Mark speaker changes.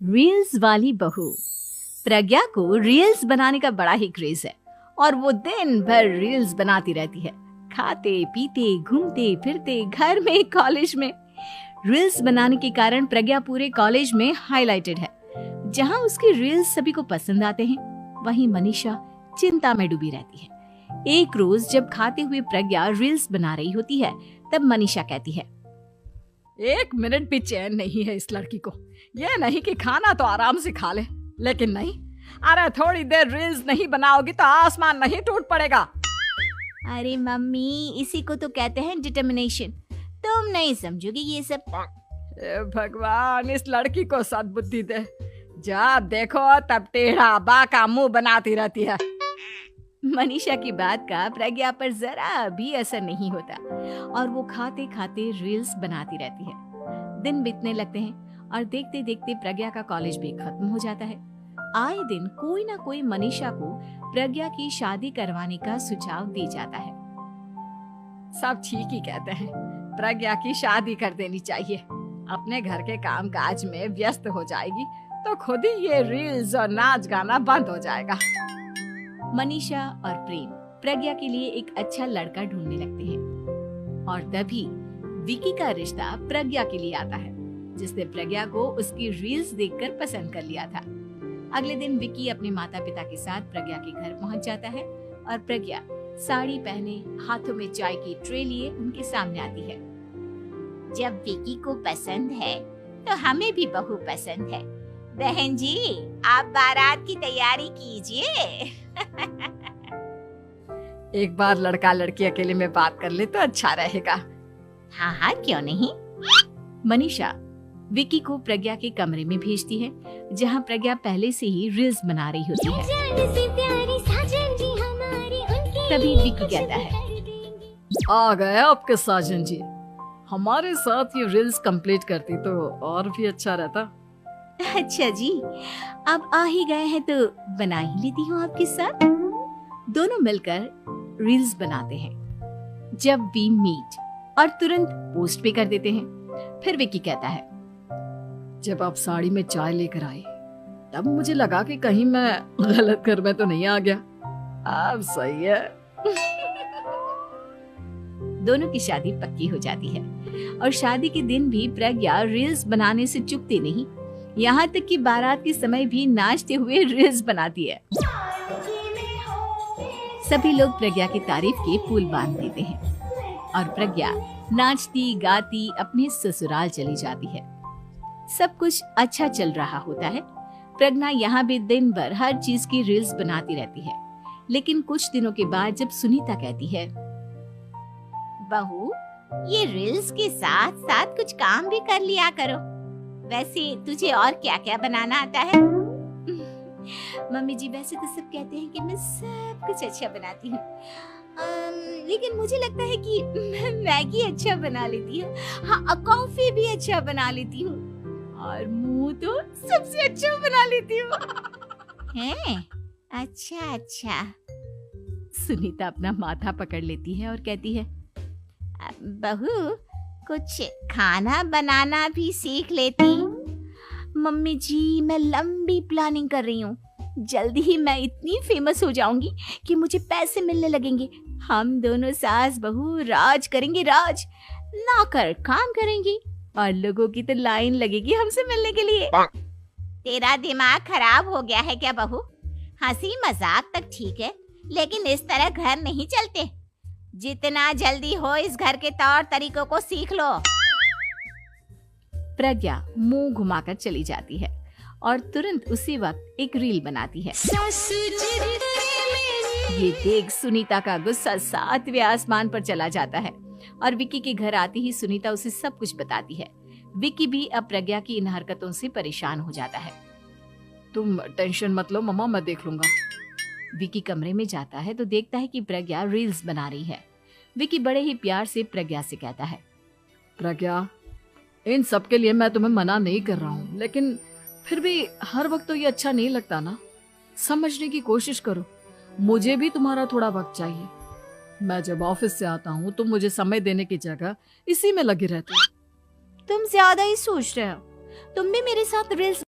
Speaker 1: Reels वाली बहू। प्रज्ञा को रील्स बनाने का बड़ा ही क्रेज है और वो दिन भर रील्स बनाती रहती है। खाते पीते घूमते फिरते घर में कॉलेज में रील्स बनाने के कारण प्रज्ञा पूरे कॉलेज में हाईलाइटेड है। जहां उसकी रील्स सभी को पसंद आते हैं, वहीं मनीषा चिंता में डूबी रहती है। एक रोज जब खाते हुए प्रज्ञा रील्स बना रही होती है, तब मनीषा कहती है,
Speaker 2: एक मिनट भी चैन नहीं है इस लड़की को। ये नहीं कि खाना तो आराम से खा ले, लेकिन नहीं, अरे थोड़ी देर रील्स नहीं बनाओगी तो आसमान नहीं टूट पड़ेगा।
Speaker 1: अरे मम्मी, इसी को तो कहते हैं डिटर्मिनेशन। तुम नहीं समझोगी ये सब।
Speaker 2: भगवान, इस लड़की को सद्बुद्धि दे। जब देखो तब टेढ़ा बाका मुंह बनाती रहती है।
Speaker 1: मनीषा की बात का प्रज्ञा पर जरा भी असर नहीं होता और वो खाते खाते रील्स बनाती रहती है। दिन बीतने लगते हैं और देखते देखते प्रज्ञा का कॉलेज भी खत्म हो जाता है। आए दिन कोई ना कोई मनीषा को प्रज्ञा की शादी करवाने का सुझाव दे जाता है।
Speaker 2: सब ठीक ही कहते हैं, प्रज्ञा की शादी कर देनी चाहिए। अपने घर के काम काज में व्यस्त हो जाएगी तो खुद ही ये रील्स और नाच गाना बंद हो जाएगा।
Speaker 1: मनीषा और प्रेम प्रज्ञा के लिए एक अच्छा लड़का ढूंढने लगते हैं और तभी विकी का रिश्ता प्रज्ञा के लिए आता है, जिसने प्रज्ञा को उसकी रील्स देखकर पसंद कर लिया था। अगले दिन विकी अपने माता पिता के साथ प्रज्ञा के घर पहुंच जाता है और प्रज्ञा साड़ी पहने हाथों में चाय की ट्रे लिए उनके सामने आती है।
Speaker 3: जब विकी को पसंद है तो हमें भी बहू पसंद है। बहन जी, आप बारात की तैयारी कीजिए।
Speaker 2: एक बार लड़का लड़की अकेले में बात कर ले तो अच्छा रहेगा।
Speaker 3: हाँ हाँ, क्यों नहीं।
Speaker 1: मनीषा विकी को प्रज्ञा के कमरे में भेजती है, जहां प्रज्ञा पहले से ही रील्स बना रही होती है। तभी विकी कहता है,
Speaker 2: आ गए आपके साजन जी। हमारे साथ ये रील्स कंप्लीट करती तो और भी अच्छा रहता।
Speaker 1: अच्छा जी, अब आ ही गए हैं तो बना ही लेती हूँ आपके साथ। दोनों मिलकर रील्स बनाते हैं। जब वी मीट और तुरंत पोस्ट भी कर देते हैं। फिर विकी कहता है,
Speaker 2: जब आप साड़ी में चाय लेकर आई तब मुझे लगा कि कहीं मैं गलत घर में तो नहीं आ गया। अब सही है।
Speaker 1: दोनों की शादी पक्की हो जाती है और शादी के दिन भी प्रज्ञा रील्स बनाने से चूकती नहीं। यहाँ तक कि बारात के समय भी नाचते हुए रील्स बनाती है। सभी लोग प्रज्ञा की तारीफ के पुल बांध देते हैं और प्रज्ञा नाचती गाती अपने ससुराल चली जाती है। सब कुछ अच्छा चल रहा होता है। प्रज्ञा यहाँ भी दिन भर हर चीज की रील्स बनाती रहती है। लेकिन कुछ दिनों के बाद जब सुनीता कहती है,
Speaker 3: बहू, ये रील्स के साथ साथ कुछ काम भी कर लिया करो। वैसे तुझे और क्या क्या बनाना आता है?
Speaker 1: मम्मी जी, वैसे तो सब कहते हैं कि मैं सब कुछ अच्छा बनाती हूँ, लेकिन मुझे लगता है कि मैं मैगी अच्छा बना लेती हूँ। हाँ, कॉफी भी अच्छा बना लेती हूँ और मुंह तो सबसे अच्छा बना लेती हूँ।
Speaker 3: हैं? अच्छा अच्छा।
Speaker 1: सुनीता अपना माथा पकड़ लेती है और कहती है,
Speaker 3: बहू, कुछ खाना बनाना भी सीख लेती।
Speaker 1: मम्मी जी, मैं लंबी प्लानिंग कर रही हूँ। जल्दी ही मैं इतनी फेमस हो जाऊंगी कि मुझे पैसे मिलने लगेंगे। हम दोनों सास बहू राज करेंगे, राज ना कर काम करेंगी और लोगों की तो लाइन लगेगी हमसे मिलने के लिए।
Speaker 3: तेरा दिमाग खराब हो गया है क्या बहू? हंसी मजाक तक ठीक है, लेकिन इस तरह घर नहीं चलते। जितना जल्दी हो इस घर के तौर तरीकों को सीख लो।
Speaker 1: प्रज्ञा मुंह घुमाकर चली जाती है और तुरंत उसी वक्त एक रील बनाती है। ये देख सुनीता का गुस्सा 7वें आसमान पर चला जाता है और विकी के घर आती ही सुनीता उसे सब कुछ बताती है। विकी भी अब प्रज्ञा की इन हरकतों से परेशान हो जाता है।
Speaker 2: तुम टेंशन मत लो मम्मा, मैं देख लूंगा।
Speaker 1: विकी कमरे में जाता है तो देखता है कि प्रज्ञा रील्स बना रही है। विकी बड़े ही प्यार से प्रज्ञा से कहता है,
Speaker 2: प्रज्ञा, इन सब के लिए मैं तुम्हें मना नहीं कर रहा हूँ, लेकिन फिर भी हर वक्त तो ये अच्छा नहीं लगता ना। समझने की कोशिश करो, मुझे भी तुम्हारा थोड़ा वक्त चाहिए। मैं जब ऑफिस से आता हूँ तो मुझे समय देने की जगह इसी में लगी रहती है।
Speaker 1: तुम ज्यादा ही सोच रहे हो। तुम भी मेरे साथ रील्स